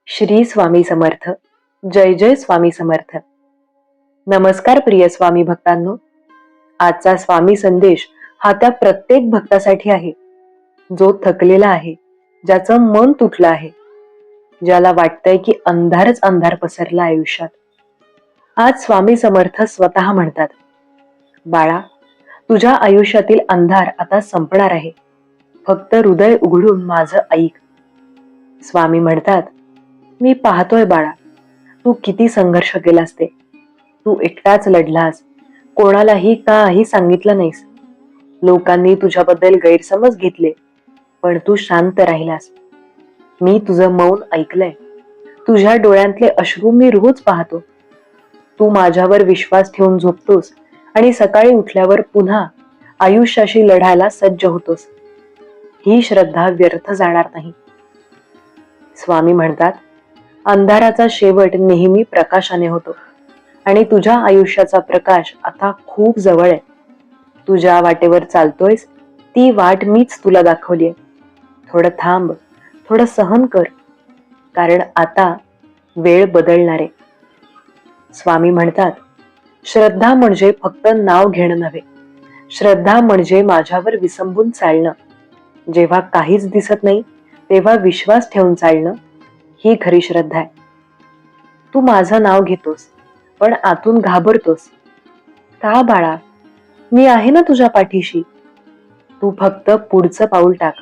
श्री स्वामी समर्थ. जय जय स्वामी समर्थ. नमस्कार प्रिय स्वामी भक्तांनो. आजचा स्वामी संदेश हा त्या प्रत्येक भक्तासाठी आहे जो थकलेला आहे, ज्याचं मन तुटलं आहे, ज्याला वाटतंय की अंधारच अंधार पसरला आयुष्यात. आज स्वामी समर्थ स्वतः म्हणतात, बाळा, तुझ्या आयुष्यातील अंधार आता संपणार आहे. फक्त हृदय उघडून माझं ऐक. स्वामी म्हणतात, मी पाहतोय बाळा, तू किती संघर्ष केलास ते. तू एकटाच लढलास, कोणालाही काही सांगितलं नाहीस. लोकांनी तुझ्याबद्दल गैरसमज घेतले, पण तू शांत राहिलास. मी तुझं मौन ऐकलंय. तुझ्या डोळ्यांतले अश्रू मी रोज पाहतो. तू माझ्यावर विश्वास ठेवून झोपतोस आणि सकाळी उठल्यावर पुन्हा आयुष्याशी लढायला सज्ज होतोस. ही श्रद्धा व्यर्थ जाणार नाही. स्वामी म्हणतात, अंधाराचा शेवट नेहमी प्रकाशाने होतो आणि तुझ्या आयुष्याचा प्रकाश आता खूप जवळ आहे. तू ज्या वाटेवर चालतोयस ती वाट मीच तुला दाखवलीय. थोडं थांब, थोडं सहन कर, कारण आता वेळ बदलणार आहे. स्वामी म्हणतात, श्रद्धा म्हणजे फक्त नाव घेणं नव्हे. श्रद्धा म्हणजे माझ्यावर विसंबून चालणं. जेव्हा काहीच दिसत नाही तेव्हा विश्वास ठेवून चालणं, ही खरी श्रद्धा आहे. तू माझं नाव घेतोस पण आतून घाबरतोस का बाळा? मी आहे ना तुझ्या पाठीशी. तू फक्त पुढचं पाऊल टाक,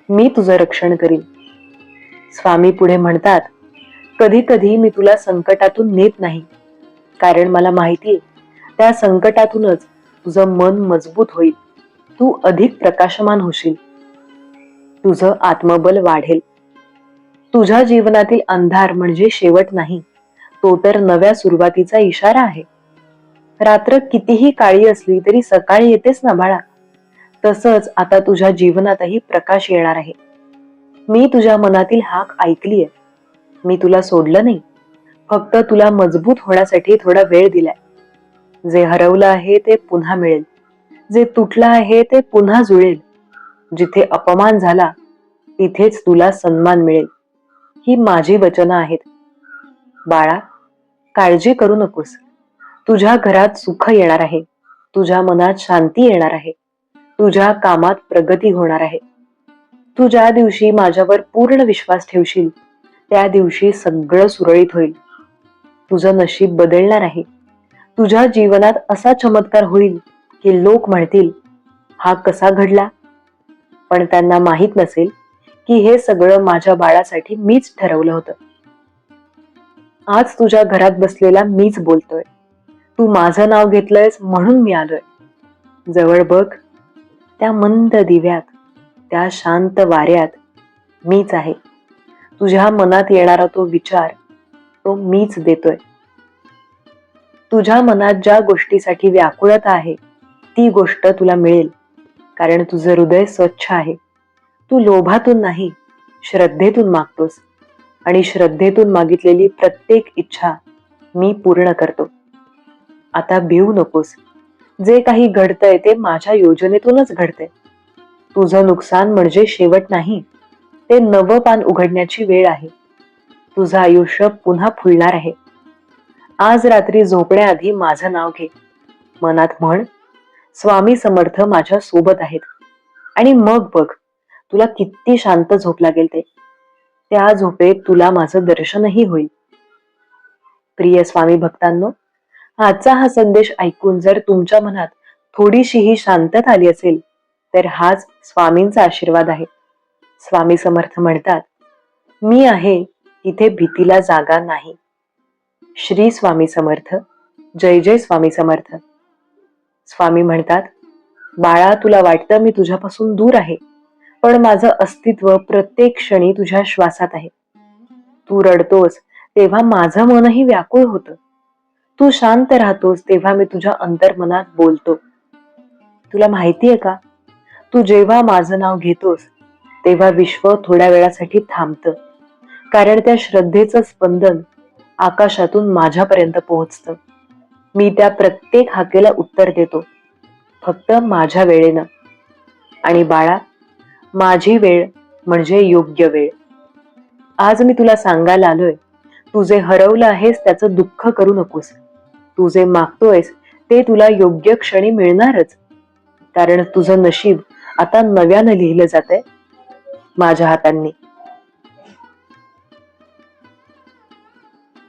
मी तुझं रक्षण करीन. स्वामी पुढे म्हणतात, कधी कधी मी तुला संकटातून नेत नाही, कारण मला माहितीये त्या संकटातूनच तुझं मन मजबूत होईल. तू अधिक प्रकाशमान होशील. तुझं आत्मबल वाढेल. तुझ्या जीवनातील अंधार म्हणजे शेवट नाही, तो तर नव्या सुरुवातीचा इशारा आहे. रात्र कितीही काळी असली तरी सकाळी येतेच ना बाळा. तसंच आता तुझ्या जीवनातही प्रकाश येणार आहे. मी तुझ्या मनातील हाक ऐकलीय. मी तुला सोडलं नाही, फक्त तुला मजबूत होण्यासाठी थोडा वेळ दिलाय. जे हरवलं आहे ते पुन्हा मिळेल. जे तुटलं आहे ते पुन्हा जुळेल. जिथे अपमान झाला तिथेच तुला सन्मान मिळेल. ही माझी वचनं आहेत. बाळा, काळजी करू नकोस. तुझ्या घरात सुख येणार आहे. तुझ्या मनात शांती येणार आहे. तुझ्या कामात प्रगती होणार आहे. तू ज्या दिवशी माझ्यावर पूर्ण विश्वास ठेवशील त्या दिवशी सगळं सुरळीत होईल. तुझं नशीब बदलणार आहे. तुझ्या जीवनात असा चमत्कार होईल की लोक म्हणतील, हा कसा घडला? पण त्यांना माहित नसेल की हे सगळं माझ्या बाळासाठी मीच ठरवलं होतं. आज तुझ्या घरात बसलेला मीच बोलतोय. तू माझं नाव घेतलंयस म्हणून मी आलोय. जवळ बघ, त्या मंद दिव्यात, त्या शांत वाऱ्यात मीच आहे. तुझ्या मनात येणारा तो विचार, तो मीच देतोय. तुझ्या मनात ज्या गोष्टीसाठी व्याकुळता आहे ती गोष्ट तुला मिळेल, कारण तुझं हृदय स्वच्छ आहे. तू लोभातून नाही, श्रद्धेतून मागतोस आणि श्रद्धेतून मागितलेली प्रत्येक इच्छा मी पूर्ण करतो. आता भिवू नकोस. जे काही घडतंय ते माझ्या योजनेतूनच घडतंय. तुझं नुकसान म्हणजे शेवट नाही, ते नवं पान उघडण्याची वेळ आहे. तुझं आयुष्य पुन्हा फुलणार आहे. आज रात्री झोपण्याआधी माझं नाव घे. मनात म्हण, स्वामी समर्थ माझ्या सोबत आहेत. आणि मग बघ, तुला किती शांत झोप लागेल ते. त्या झोपेत तुला माझं दर्शनही होईल. प्रिय स्वामी भक्तांनो, आजचा हा संदेश ऐकून जर तुमच्या मनात थोडीशीही शांतता आली असेल तर हाच स्वामींचा आशीर्वाद आहे. स्वामी समर्थ म्हणतात, मी आहे तिथे भीतीला जागा नाही. श्री स्वामी समर्थ. जय जय स्वामी समर्थ. स्वामी म्हणतात, बाळा, तुला वाटतं मी तुझ्यापासून दूर आहे, पण माझं अस्तित्व प्रत्येक क्षणी तुझ्या श्वासात आहे. तू रडतोस तेव्हा माझं मनही व्याकुळ होतं. तू शांत राहतोस तेव्हा मी तुझ्या अंतर्मनात बोलतो. तुला माहितीये का, तू जेव्हा माझं नाव घेतोस तेव्हा विश्व थोड्या वेळासाठी थांबतं, कारण त्या श्रद्धेचं स्पंदन आकाशातून माझ्यापर्यंत पोहोचतं. मी त्या प्रत्येक हाकेला उत्तर देतो, फक्त माझ्या वेळेनं. आणि बाळा, माझी वेळ म्हणजे योग्य वेळ. आज मी तुला सांगायला आलोय, तू जे हरवलं आहेस त्याचं दुःख करू नकोस. तू जे मागतोयस ते तुला योग्य क्षणी मिळणारच. कारण तुझं नशीब आता नव्यानं लिहिलं जातंय माझ्या हातांनी.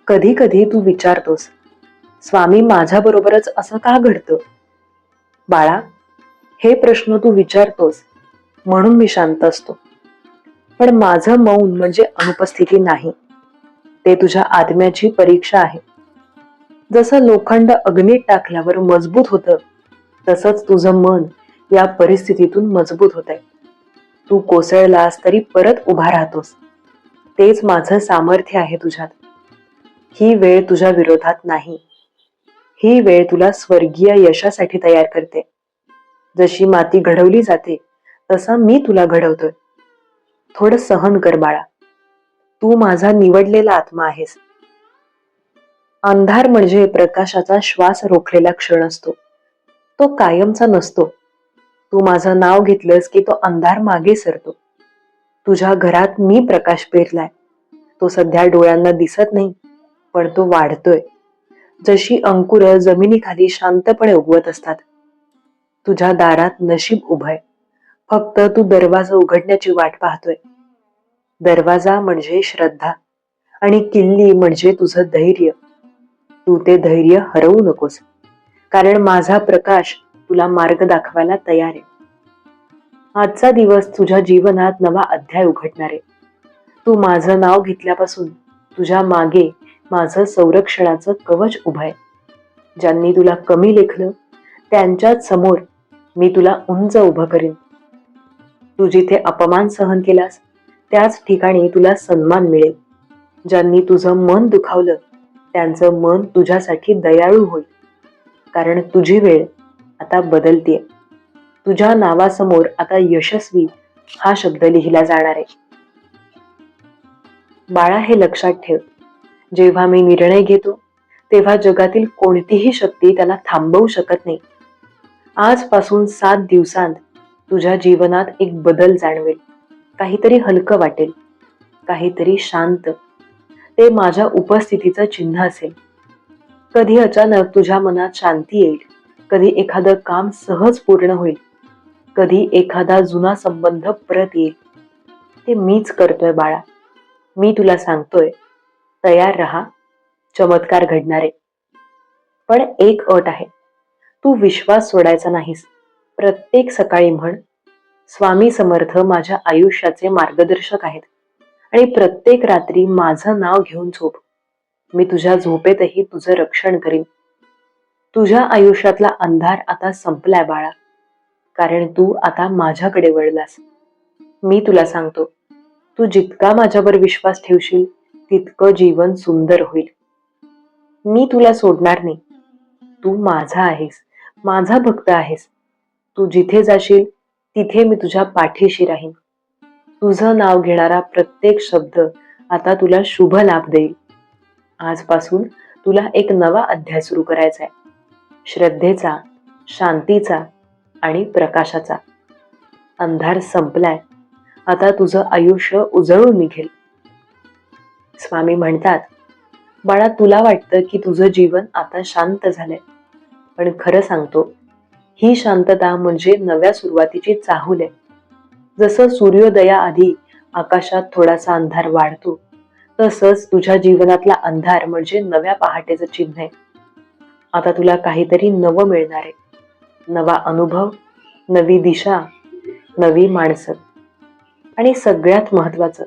कधी कधी तू विचारतोस, स्वामी माझ्या बरोबरच असं का घडतं? बाळा, हे प्रश्न तू विचारतोस म्हणून मी शांत असतो. पण माझं मौन म्हणजे अनुपस्थिती नाही, ते तुझ्या आत्म्याची परीक्षा आहे. जसं लोखंड अग्नीत टाकल्यावर मजबूत होतं, तसंच तुझं मन या परिस्थितीतून मजबूत होतंय. तू कोसळलास तरी परत उभा राहतोस. तेच माझं सामर्थ्य आहे तुझ्यात. ही वेळ तुझ्या विरोधात नाही, ही वेळ तुला स्वर्गीय यशासाठी तयार करते. जशी माती घडवली जाते तसा मी तुला घडवतोय. थोडं सहन कर बाळा, तू माझा निवडलेला आत्मा आहेस. अंधार म्हणजे प्रकाशाचा श्वास रोखलेला क्षण असतो, तो कायमचा नसतो. तू माझं नाव घेतलंस की तो अंधार मागे सरतो. तुझ्या घरात मी प्रकाश पेरलाय, तो सध्या डोळ्यांना दिसत नाही, पण तो वाढतोय. जशी अंकुरं जमिनीखाली शांतपणे उगवत असतात. तुझ्या दारात नशीब उभंय, फक्त तू दरवाजा उघडण्याची वाट पाहतोय. दरवाजा म्हणजे श्रद्धा आणि किल्ली म्हणजे तुझं धैर्य. तू ते धैर्य हरवू नकोस, कारण माझा प्रकाश तुला मार्ग दाखवायला तयार आहे. आजचा दिवस तुझ्या जीवनात नवा अध्याय उघडणार आहे. तू माझं नाव घेतल्यापासून तुझ्या मागे माझं संरक्षणाचं कवच उभं आहे. ज्यांनी तुला कमी लेखलं त्यांच्याच समोर मी तुला उंच उभं करीन. तू जिथे अपमान सहन केलास त्याच ठिकाणी तुला सन्मान मिळेल. ज्यांनी तुझं मन दुखावलं त्यांचं मन तुझ्यासाठी दयाळू होईल. कारण तुझी वेळ आता बदलतीये. तुझ्या नावासमोर आता यशस्वी हा शब्द लिहिला जाणार आहे. बाळा, हे लक्षात ठेव, जेव्हा मी निर्णय घेतो तेव्हा जगातील कोणतीही शक्ती त्याला थांबवू शकत नाही. आजपासून 7 दिवसांत तुझ्या जीवनात एक बदल जाणवेल. काहीतरी हलकं वाटेल, काहीतरी शांत. ते माझ्या उपस्थितीचं चिन्ह असेल. कधी अचानक तुझ्या मनात शांती येईल, कधी एखादं काम सहज पूर्ण होईल, कधी एखादा जुना संबंध परत येईल. ते मीच करतोय बाळा. मी तुला सांगतोय, तयार राहा, चमत्कार घडणार आहे. पण एक अट आहे, तू विश्वास सोडायचा नाहीस. प्रत्येक सकाळी म्हण, स्वामी समर्थ माझ्या आयुष्याचे मार्गदर्शक आहेत आणि प्रत्येक रात्री माझं नाव घेऊन झोप. मी तुझ्या झोपेतही तुझं रक्षण करीन. तुझ्या आयुष्यातला अंधार आता संपलाय बाळा, कारण तू आता माझ्याकडे वळलास. मी तुला सांगतो, तू जितका माझ्यावर विश्वास ठेवशील तितकं जीवन सुंदर होईल. मी तुला सोडणार नाही. तू माझा आहेस, माझा भक्त आहेस. तू जिथे जाशील तिथे मी तुझ्या पाठीशी राहीन. तुझं नाव घेणारा प्रत्येक शब्द आता तुला शुभ लाभ देईल. आजपासून तुला एक नवा अध्याय सुरू करायचा आहे, श्रद्धेचा, शांतीचा आणि प्रकाशाचा. अंधार संपलाय, आता तुझं आयुष्य उजळून निघेल. स्वामी म्हणतात, बाळा, तुला वाटतं की तुझं जीवन आता शांत झालंय, पण खरं सांगतो, ही शांतता म्हणजे नव्या सुरुवातीची चाहूल आहे. जसं सूर्योदयाआधी आकाशात थोडासा अंधार वाढतो, तसंच तुझ्या जीवनातला अंधार म्हणजे नव्या पहाटेचं चिन्ह आहे. आता तुला काहीतरी नवं मिळणार आहे. नवा अनुभव, नवी दिशा, नवी माणसं आणि सगळ्यात महत्वाचं,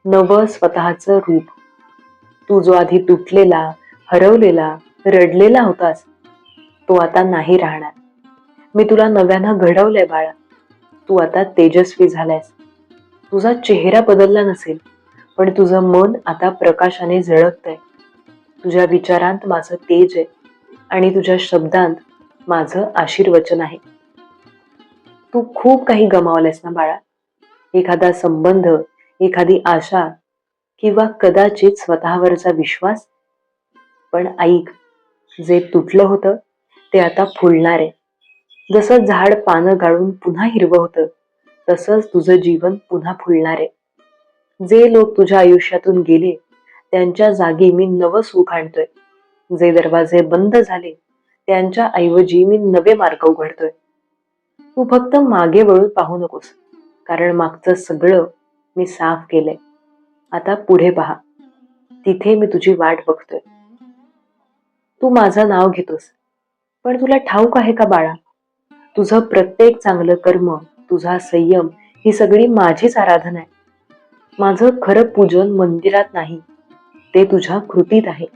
नवं स्वतःचं रूप. तू जो आधी तुटलेला, हरवलेला, रडलेला होतास, तो आता नाही राहणार. मी तुला नव्यानं घडवलंय बाळा. तू आता तेजस्वी झालायस. तुझा चेहरा बदलला नसेल, पण तुझं मन आता प्रकाशाने झळकतंय. तुझ्या विचारांत माझं तेज आहे आणि तुझ्या शब्दांत माझं आशीर्वचन आहे. तू खूप काही गमावलंयस ना बाळा. एखादा संबंध, एखादी आशा किंवा कदाचित स्वतःवरचा विश्वास. पण ऐक, जे तुटलं होतं ते आता फुलणार आहे. जसं झाड पानं गाळून पुन्हा हिरवं होतं, तसंच तुझं जीवन पुन्हा फुलणार आहे. जे लोक तुझ्या आयुष्यातून गेले त्यांच्या जागी मी नवं सुख आणतोय. जे दरवाजे बंद झाले त्यांच्या ऐवजी मी नवे मार्ग उघडतोय. तू फक्त मागे वळून पाहू नकोस, कारण मागचं सगळं मी साफ केलंय. आता पुढे पहा, तिथे मी तुझी वाट बघतोय. तू माझं नाव घेतोस, पण तुला ठाऊक आहे का बाळा, तुझं प्रत्येक चांगलं कर्म, तुझा संयम ही सगळी माझीच आराधना आहे. माझं खरं पूजन मंदिरात नाही, ते तुझ्या कृतीत आहे.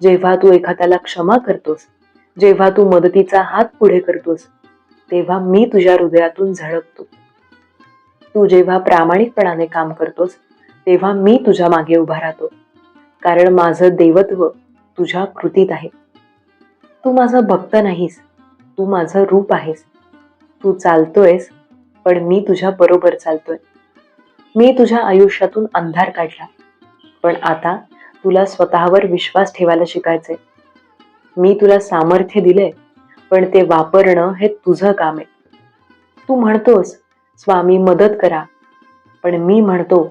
जेव्हा तू एखाद्याला क्षमा करतोस, जेव्हा तू मदतीचा हात पुढे करतोस, तेव्हा मी तुझ्या हृदयातून झळकतो. तू जेव्हा प्रामाणिकपणाने काम करतोस, तेव्हा मी तुझ्या मागे उभा राहतो, कारण माझं देवत्व तुझ्या कृतीत आहे. तू माझा भक्त नाहीस, तू माझं रूप आहेस. तू चालतोयस, पण मी तुझ्या बरोबर चालतोय. मी तुझ्या आयुष्यातून अंधार काढला, पण आता तुला स्वतःवर विश्वास ठेवायला शिकायचंय. मी तुला सामर्थ्य दिलंय, पण ते वापरणं हे तुझं काम आहे. तू म्हणतोस, स्वामी मदत करा, पण मी म्हणतो,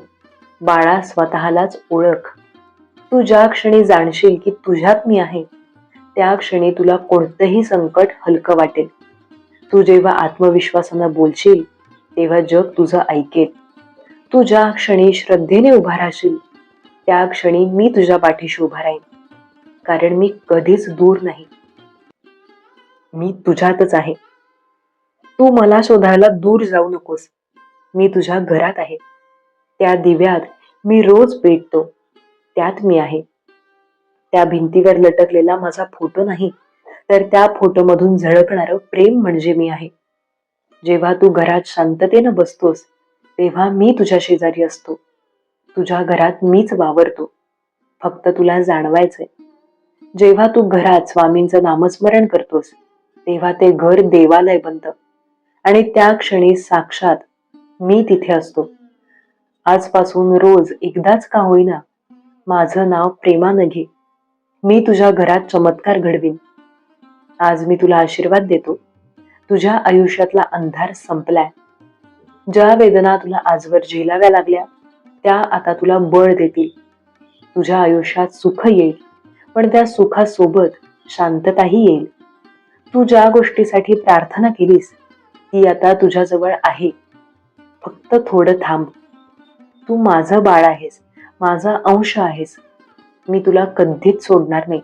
बाळा स्वतःलाच ओळख. तू ज्या क्षणी जाणशील की तुझ्यात मी आहे, त्या क्षणी तुला कोणतंही संकट हलकं वाटेल. तू जेव्हा आत्मविश्वासानं बोलशील, तेव्हा जग तुझं ऐकेल. तू ज्या क्षणी श्रद्धेने उभा राहशील, त्या क्षणी मी तुझ्या पाठीशी उभा राहीन, कारण मी कधीच दूर नाही, मी तुझ्यातच आहे. तू मला शोधायला दूर जाऊ नकोस, मी तुझ्या घरात आहे. त्या दिव्यात मी रोज पेटतो, त्यात मी आहे. त्या भिंतीवर लटकलेला माझा फोटो नाही, तर त्या फोटोमधून झळकणारं प्रेम म्हणजे मी आहे. जेव्हा तू घरात शांततेनं बसतोस, तेव्हा मी तुझ्या शेजारी असतो. तुझ्या घरात मीच वावरतो, फक्त तुला जाणवायचंय. जेव्हा तू घरात स्वामींचं नामस्मरण करतोस, तेव्हा ते घर देवालय बनतं, आणि त्या क्षणी साक्षात मी तिथे असतो. आजपासून रोज एकदाच का होईना माझं नाव प्रेमानं घे. मी तुझ्या घरात चमत्कार घडवीन. आज मी तुला आशीर्वाद देतो. तुझ्या आयुष्यातला अंधार संपलाय. ज्या वेदना तुला आजवर झेलाव्या लागल्या, त्या आता तुला बळ देतील. तुझ्या आयुष्यात सुख येईल, पण त्या सुखासोबत शांतताही येईल. तू ज्या गोष्टीसाठी प्रार्थना केलीस, ती आता तुझ्याजवळ आहे. फक्त थोडं थांब. तू माझं बाळ आहेस, माझा अंश आहेस. मी तुला कधीच सोडणार नाही.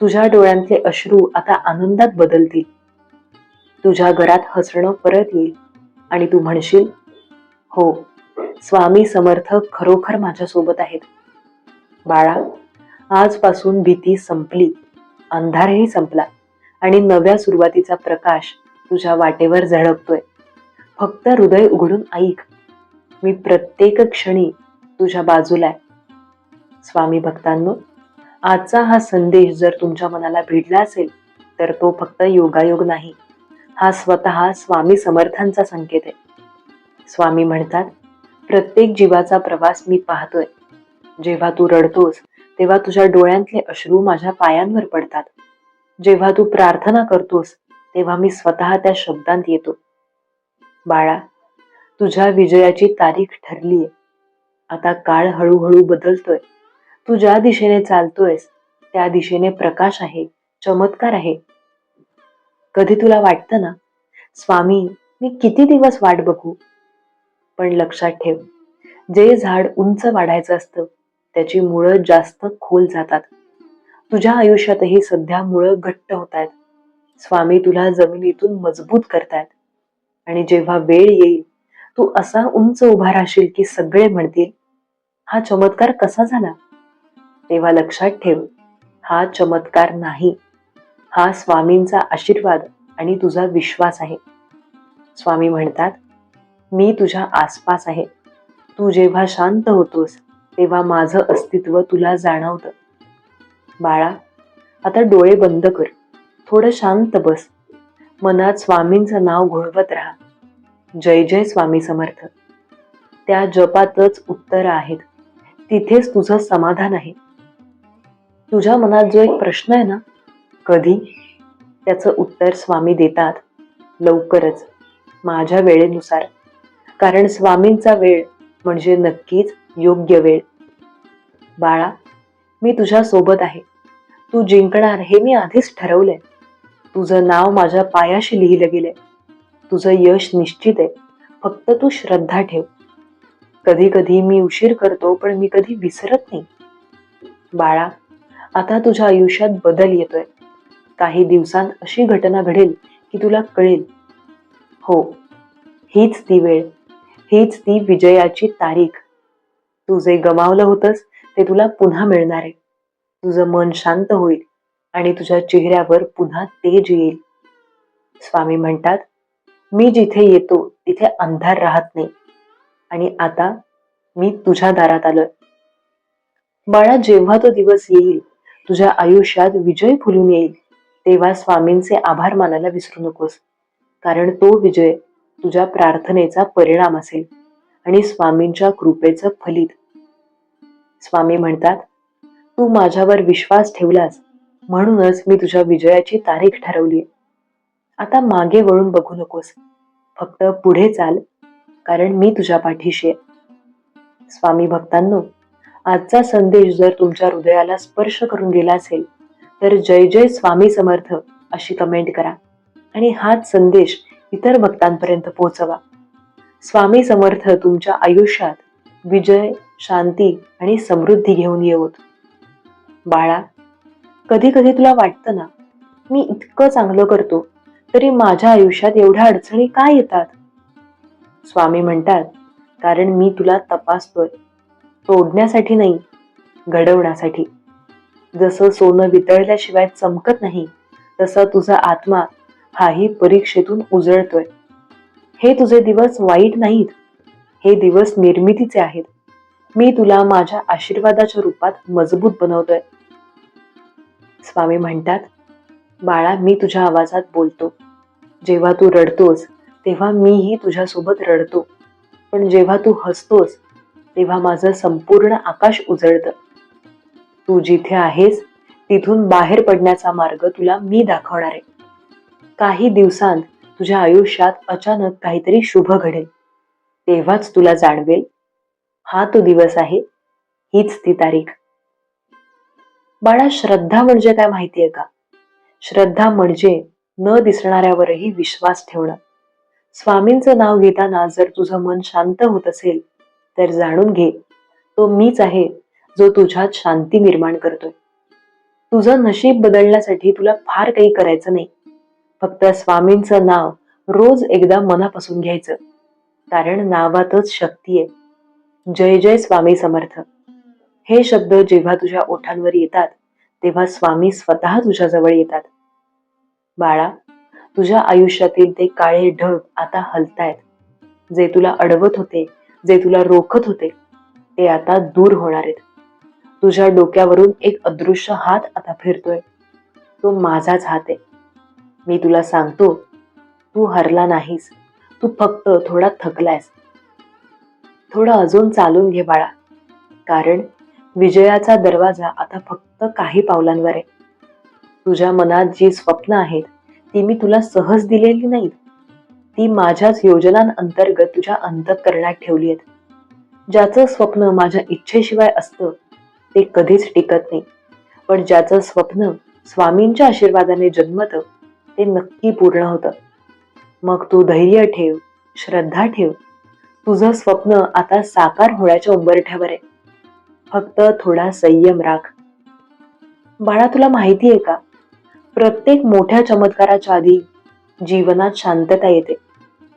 तुझ्या डोळ्यांतले अश्रू आता आनंदात बदलतील. तुझ्या घरात हसणं परत येईल, आणि तू म्हणशील, हो, स्वामी समर्थ खरोखर माझ्यासोबत आहेत. बाळा, आजपासून भीती संपली, अंधारही संपला, आणि नव्या सुरुवातीचा प्रकाश तुझ्या वाटेवर झळकतोय. फक्त हृदय उघडून ऐक. मी प्रत्येक क्षणी तुझ्या बाजूला आहे. स्वामी भक्तांनो, आजचा हा संदेश जर तुमच्या मनाला भिडला असेल, तर तो फक्त योगायोग नाही, हा स्वतः स्वामी समर्थांचा संकेत आहे. स्वामी म्हणतात, प्रत्येक जीवाचा प्रवास मी पाहतोय. जेव्हा तू रडतोस, तेव्हा तुझ्या डोळ्यांतले अश्रू माझ्या पायांवर पडतात. जेव्हा तू प्रार्थना करतोस, तेव्हा मी स्वतः त्या शब्दांत येतो. बाळा, तुझ्या विजयाची तारीख ठरलीये. आता काळ हळूहळू बदलतोय. तू ज्या दिशेने चालतोयस, त्या दिशेने प्रकाश आहे, चमत्कार आहे. कधी तुला वाटतं ना, स्वामी, मी किती दिवस वाट बघू? पण लक्षात ठेव, जे झाड उंच वाढायचं असतं, त्याची मुळं जास्त खोल जातात. तुझ्या आयुष्यातही सध्या मुळं घट्ट होत आहेत. स्वामी तुला जमिनीतून मजबूत करतायत, आणि जेव्हा वेळ येईल, तू असा उंच उभा राहशील की सगळे म्हणतील, हा चमत्कार कसा झाला? तेव्हा लक्षात ठेव, हा चमत्कार नाही, हा स्वामींचा आशीर्वाद आणि तुझा विश्वास आहे. स्वामी म्हणतात, मी तुझ्या आसपास आहे. तू जेव्हा शांत होतोस, तेव्हा माझं अस्तित्व तुला जाणवतं. बाळा, आता डोळे बंद कर, थोडं शांत बस. मनात स्वामींचं नाव घोळवत राहा. जय जय स्वामी समर्थ. त्या जपातच उत्तर आहेत, तिथेच तुझं समाधान आहे. तुझ्या मनात जो एक प्रश्न आहे ना, कधी, त्याचं उत्तर स्वामी देतात, लवकरच, माझ्या वेळेनुसार. कारण स्वामींचा वेळ म्हणजे नक्कीच योग्य वेळ. बाळा, मी तुझ्या सोबत आहे. तू जिंकणार हे मी आधीच ठरवलंय. तुझं नाव माझ्या पायाशी लिहिलं गेलंय. तुझं यश निश्चित आहे. फक्त तू श्रद्धा ठेव. कधी कधी मी उशीर करतो, पण मी कधी विसरत नाही. बाळा, आता तुझ्या आयुष्यात बदल येतोय. काही दिवसांत अशी घटना घडेल की तुला कळेल, हो, हीच ती वेळ, हीच ती विजयाची तारीख. तू जे गमावलं होतंस ते तुला पुन्हा मिळणार आहे. तुझं मन शांत होईल आणि तुझ्या चेहऱ्यावर पुन्हा तेज येईल. स्वामी म्हणतात, मी जिथे येतो तिथे अंधार राहत नाही. आणि आता मी तुझ्या दारात आलोय. बाळा, जेव्हा तो दिवस येईल, तुझ्या आयुष्यात विजय फुलून येईल, तेव्हा स्वामींचे आभार मानायला विसरू नकोस. कारण तो विजय तुझ्या प्रार्थनेचा परिणाम असेल आणि स्वामींच्या कृपेचं फलित. स्वामी म्हणतात, तू माझ्यावर विश्वास ठेवलास म्हणूनच मी तुझ्या विजयाची तारीख ठरवली. आता मागे वळून बघू नकोस. फक्त पुढे चाल, कारण मी तुझ्या पाठीशी आहे. स्वामी भक्तांनो, आजचा संदेश जर तुमच्या हृदयाला स्पर्श करून गेला असेल तर जय जय स्वामी समर्थ अशी कमेंट करा आणि हाच संदेश इतर भक्तांपर्यंत पोहोचवा. स्वामी समर्थ तुमच्या आयुष्यात विजय, शांती आणि समृद्धी घेऊन येवोत. बाळा, कधी कधी तुला वाटतं ना, मी इतकं चांगलं करतो तरी माझ्या आयुष्यात एवढ्या अडचणी का येतात? स्वामी म्हणतात, कारण मी तुला तपासतोय, तोडण्यासाठी नाही, घडवण्यासाठी. जसं सोनं वितळल्याशिवाय चमकत नाही, तसं तुझा आत्मा हाही परीक्षेतून उजळतोय. हे तुझे दिवस वाईट नाहीत, हे दिवस निर्मितीचे आहेत. मी तुला माझ्या आशीर्वादाच्या रूपात मजबूत बनवतोय. स्वामी म्हणतात, बाळा, मी तुझ्या आवाजात बोलतो. जेव्हा तू रडतोस तेव्हा मीही तुझ्यासोबत रडतो, पण जेव्हा तू हसतोस तेव्हा माझं संपूर्ण आकाश उजळतं. तू जिथे आहेस तिथून बाहेर पडण्याचा मार्ग तुला मी दाखवणार आहे. काही दिवसांत तुझ्या आयुष्यात अचानक काहीतरी शुभ घडेल. तेव्हाच तुला जाणवेल, हा तो दिवस आहे, हीच ती तारीख. बाळा, श्रद्धा म्हणजे काय माहितीये का? श्रद्धा म्हणजे न दिसणाऱ्यावरही विश्वास ठेवणं. स्वामींचं नाव घेताना जर तुझं मन शांत होत असेल तर जाणून घे, तो मीच आहे जो तुझ्यात शांती निर्माण करतोय. तुझं नशीब बदलण्यासाठी तुला फार काही करायचं नाही. फक्त स्वामींचं नाव रोज एकदा मनापासून घ्यायचं, कारण नावातच शक्ती आहे. जय जय स्वामी समर्थ हे शब्द जेव्हा तुझ्या ओठांवर येतात तेव्हा स्वामी स्वतः तुझ्या जवळ येतात. बाळा, तुझ्या आयुष्यातील ते काळे ढग आता हलतायत. जे तुला अडवत होते, जे तुला रोखत होते, ते आता दूर होणार आहेत. तुझ्या डोक्यावरून एक अदृश्य हात आता फिरतोय. तो माझाच हात आहे. मी तुला सांगतो, तू हरला नाहीस, तू फक्त थोडा थकलायस. थोडं अजून चालून घे बाळा, कारण विजयाचा दरवाजा आता फक्त काही पावलांवर आहे. तुझ्या मनात जी स्वप्न आहेत ती मी तुला सहज दिलेली नाहीत, ती माझ्याच योजनांअंतर्गत तुझ्या अंतःकरणात ठेवली आहेत. ज्याचं स्वप्न माझ्या इच्छेशिवाय असतं ते कधीच टिकत नाही, पण ज्याचं स्वप्न स्वामींच्या आशीर्वादाने जन्मतं ते नक्की पूर्ण होतं. मग तू धैर्य ठेव, श्रद्धा ठेव. तुझं स्वप्न आता साकार होण्याच्या उंबरठ्यावर आहे. फक्त थोडा संयम राख. बाळा, तुला माहितीये का, प्रत्येक मोठ्या चमत्काराच्या आधी जीवनात शांतता येते.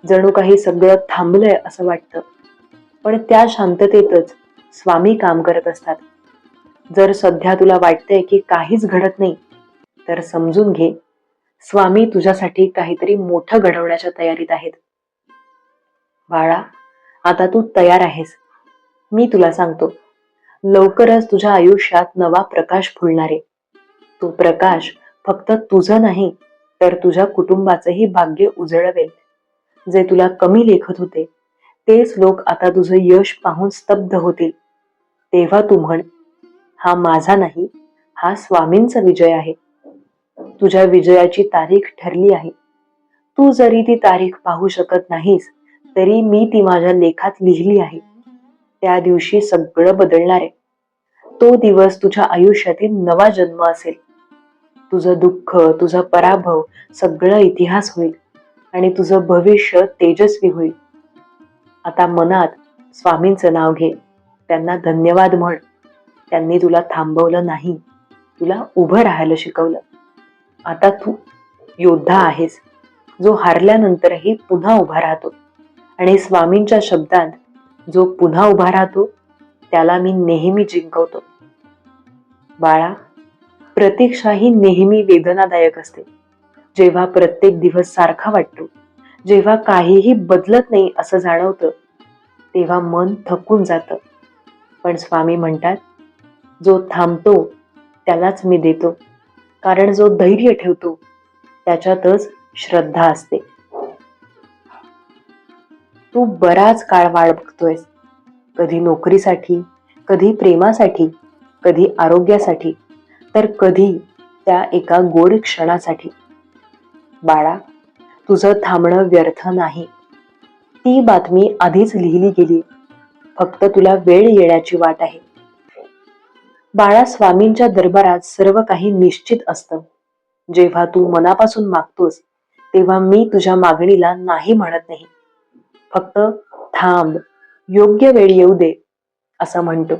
जणू काही सगळं थांबलंय असं वाटतं, पण त्या शांततेतच स्वामी काम करत असतात. जर सध्या तुला वाटतंय की काहीच घडत नाही, तर समजून घे, स्वामी तुझ्यासाठी काहीतरी मोठं घडवण्याच्या तयारीत आहेत. बाळा, आता तू तयार आहेस. मी तुला सांगतो, लवकरच तुझ्या आयुष्यात नवा प्रकाश फुलणार आहे. तो प्रकाश फक्त तुझं नाही, तर तुझ्या कुटुंबाचंही भाग्य उजळवेल. जे तुला कमी लेखत होते तेच लोक आता तुझं यश पाहून स्तब्ध होतील. तेव्हा तू म्हण, हा माझा नाही, हा स्वामींचा विजय आहे. तुझ्या विजयाची तारीख ठरली आहे. तू जरी ती तारीख पाहू शकत नाहीस तरी मी ती माझ्या लेखात लिहिली आहे. त्या दिवशी सगळं बदलणार आहे. तो दिवस तुझ्या आयुष्यातील नवा जन्म असेल. तुझं दुःख, तुझा पराभव सगळं इतिहास होईल आणि तुझं भविष्य तेजस्वी होईल. आता मनात स्वामींचं नाव घे, त्यांना धन्यवाद म्हण. त्यांनी तुला थांबवलं नाही, तुला उभं राहायला शिकवलं. आता तू योद्धा आहेस, जो हारल्यानंतरही पुन्हा उभा राहतो. आणि स्वामींच्या शब्दात, जो पुन्हा उभा राहतो त्याला मी नेहमी जिंकवतो. बाळा, प्रतीक्षा ही नेहमी वेदनादायक असते. जेव्हा प्रत्येक दिवस सारखा वाटतो, जेव्हा काहीही बदलत नाही असं जाणवतं, तेव्हा मन थकून जातं. पण स्वामी म्हणतात, जो थांबतो त्यालाच मी देतो, कारण जो धैर्य ठेवतो त्याच्यातच श्रद्धा असते. तू बराच काळ वाट बघतोयस, कधी नोकरीसाठी, कधी प्रेमासाठी, कधी आरोग्यासाठी, तर कधी त्या एका गोड क्षणासाठी. बाळा, तुझं थांबणं व्यर्थ नाही. ती बातमी आधीच लिहिली गेली, फक्त तुला वेळ येण्याची वाट आहे. बाळा, स्वामींच्या दरबारात सर्व काही निश्चित असतं. जेव्हा तू मनापासून मागतोस तेव्हा मी तुझ्या मागणीला नाही म्हणत नाही. फक्त थांब, योग्य वेळ येऊ दे असं म्हणतो.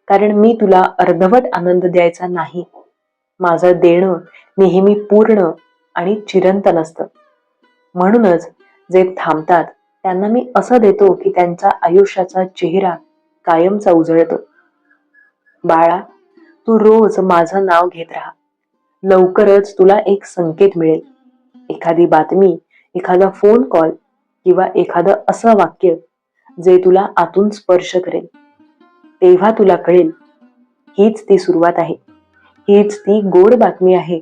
कारण मी तुला अर्धवट आनंद द्यायचा नाही. माझं देणं नेहमी पूर्ण आणि चिरंतन असतं. म्हणूनच जे थांबतात त्यांना मी असं देतो की त्यांच्या आयुष्याचा चेहरा कायमचा उजळतो. बाळा, तू रोज माझं नाव घेत राहा. लवकरच तुला एक संकेत मिळेल, एखादी बातमी, एखादा फोन कॉल किंवा एखादं असं वाक्य जे तुला आतून स्पर्श करेल. तेव्हा तुला कळेल, हीच ती सुरुवात आहे, हीच ती गोड बातमी आहे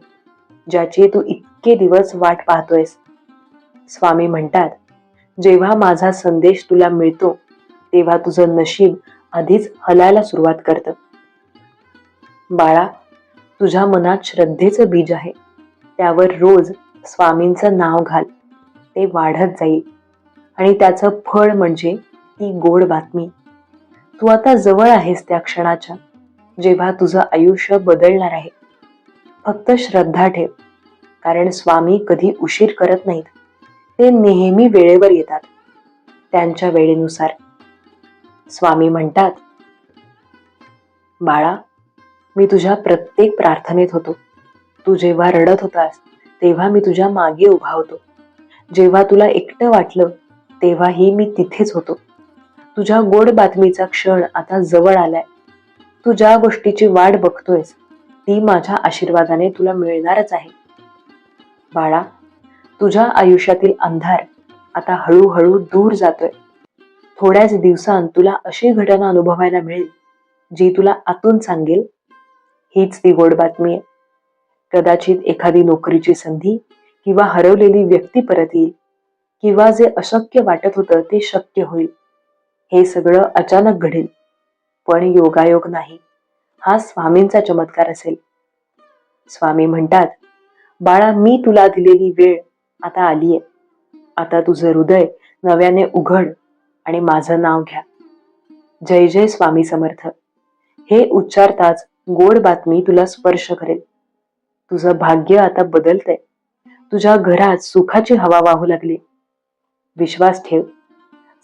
ज्याची तू इतके दिवस वाट पाहतोयस. स्वामी म्हणतात, जेव्हा माझा संदेश तुला मिळतो तेव्हा तुझं नशीब आधीच हलायला सुरुवात करतं. बाळा, तुझ्या मनात श्रद्धेचं बीज आहे, त्यावर रोज स्वामींचं नाव घाल. ते वाढत जाईल आणि त्याचं फळ म्हणजे ती गोड बातमी. तू आता जवळ आहेस त्या क्षणाच्या, जेव्हा तुझं आयुष्य बदलणार आहे. फक्त श्रद्धा ठेव, कारण स्वामी कधी उशीर करत नाहीत. ते नेहमी वेळेवर येतात, त्यांच्या वेळेनुसार. स्वामी म्हणतात, बाळा, मी तुझ्या प्रत्येक प्रार्थनेत होतो. तू जेव्हा रडत होतास तेव्हा मी तुझ्या मागे उभा होतो. जेव्हा तुला एकटं वाटलं तेव्हाही मी तिथेच होतो. तुझ्या गोड बातमीचा क्षण आता जवळ आलाय. तू ज्या गोष्टीची वाट बघतोयस ती माझ्या आशीर्वादाने तुला मिळणारच आहे. बाळा, तुझ्या आयुष्यातील अंधार आता हळूहळू दूर जातोय. थोड्याच दिवसांत तुला अशी घटना अनुभवायला मिळेल जी तुला आतून सांगेल, हीच ती गोड बातमी आहे. कदाचित एखादी नोकरीची संधी किंवा हरवलेली व्यक्ती परत येईल, किंवा जे अशक्य वाटत होतं ते शक्य होईल. हे सगळं अचानक घडेल, पण योगायोग नाही, हा स्वामींचा चमत्कार असेल. स्वामी म्हणतात, बाळा, मी तुला दिलेली वेळ आता आलीये. आता तुझं हृदय नव्याने उघड आणि माझं नाव घ्या. जय जय स्वामी समर्थ. हे उच्चारताच गोड बातमी तुला स्पर्श करेल. तुझं भाग्य आता बदलतंय. तुझ्या घरात सुखाची हवा वाहू लागली. विश्वास ठेव,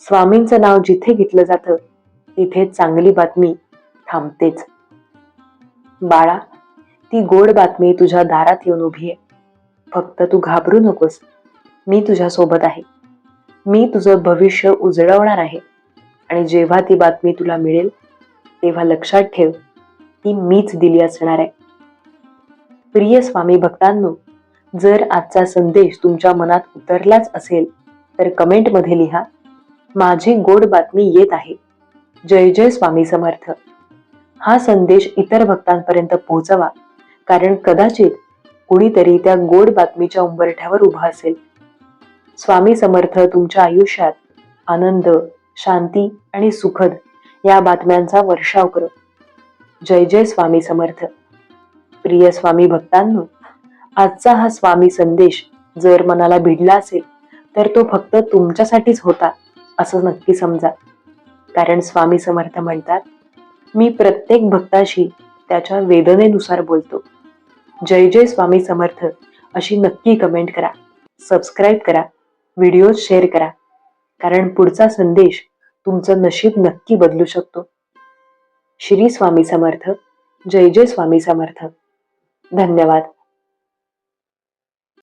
स्वामींचं नाव जिथे घेतलं जातं तिथे चांगली बातमी थांबतेच. बाळा, ती गोड बातमी तुझ्या दारात येऊन उभी आहे. फक्त तू घाबरू नकोस. मी तुझ्या सोबत आहे. मी तुझं भविष्य उजळवणार आहे. आणि जेव्हा ती बातमी तुला मिळेल तेव्हा लक्षात ठेव, ती मीच दिली असणार आहे. प्रिय स्वामी भक्तांनो, जर आजचा संदेश तुमच्या मनात उतरलाच असेल तर कमेंटमध्ये लिहा, माझी गोड बातमी येत आहे. जय जय स्वामी समर्थ. हा संदेश इतर भक्तांपर्यंत पोहोचवा, कारण कदाचित कुणीतरी त्या गोड बातमीच्या उंबरठ्यावर उभा असेल. स्वामी समर्थ तुमच्या आयुष्यात आनंद, शांती आणि सुखद या बातम्यांचा वर्षाव करो. जय जय स्वामी समर्थ. प्रिय स्वामी भक्तांनो, आजचा हा स्वामी संदेश जर मनाला भिडला असेल तर तो फक्त तुमच्यासाठीच होता असं नक्की समजा. कारण स्वामी समर्थ म्हणतात, मी प्रत्येक भक्ताशी त्याच्या वेदनेनुसार बोलतो. जय जय स्वामी समर्थ अशी नक्की कमेंट करा, सबस्क्राईब करा, व्हिडिओ शेअर करा, कारण पुढचा संदेश तुमचं नशीब नक्की बदलू शकतो. श्री स्वामी समर्थ. जय जय स्वामी समर्थ. धन्यवाद.